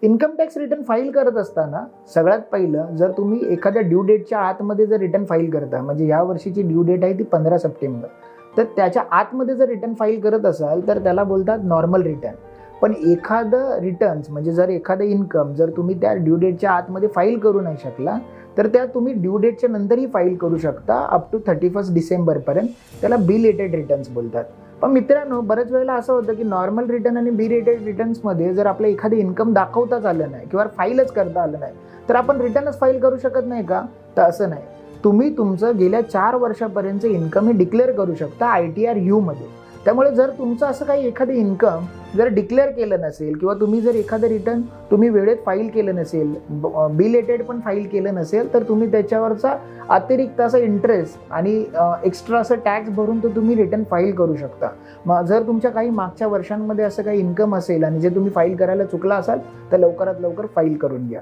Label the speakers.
Speaker 1: Income tax return file करत असताना सगळ्यात पहिलं, जर तुम्ही एखाद्या ड्यू डेटच्या आतमध्ये जर रिटर्न फाईल करता, म्हणजे या वर्षीची ड्यू डेट आहे ती 15 सप्टेंबर, तर त्याच्या आतमध्ये जर रिटर्न फाईल करत असाल तर त्याला बोलतात नॉर्मल रिटर्न. पण एखादं रिटर्न्स म्हणजे जर एखादं इन्कम जर तुम्ही त्या ड्यू डेटच्या आतमध्ये फाईल करू नाही शकला तर त्या तुम्ही ड्यू डेटच्या नंतरही फाईल करू शकता अप टू 31 डिसेंबरपर्यंत. त्याला बिलेटेड रिटर्न्स बोलतात. पण मित्रांनो, बऱ्याच वेळेला असं होतं की नॉर्मल रिटर्न आणि बिलेटेड रिटर्न्समध्ये जर आपलं एखादं इन्कम दाखवताच आलं नाही किंवा फाईलच करता आलं नाही तर आपण रिटर्नच फाईल करू शकत नाही का? तर असं नाही. तुम्ही तुमचं गेल्या 4 वर्षापर्यंतचं इन्कम हे डिक्लेअर करू शकता ITR U मध्ये. त्यामुळे जर तुमचं असं काही एखादं इन्कम जर डिक्लेअर केलं नसेल किंवा तुम्ही जर एखादं रिटर्न तुम्ही वेळेत फाईल केलं नसेल, बिलेटेड पण फाईल केलं नसेल, तर तुम्ही त्याच्यावरचा अतिरिक्त असा इंटरेस्ट आणि एक्स्ट्रा असं टॅक्स भरून तो तुम्ही रिटर्न फाईल करू शकता. मग जर तुमच्या काही मागच्या वर्षांमध्ये असं काही इन्कम असेल आणि जे तुम्ही फाईल करायला चुकला असाल तर लवकरात लवकर फाईल करून घ्या.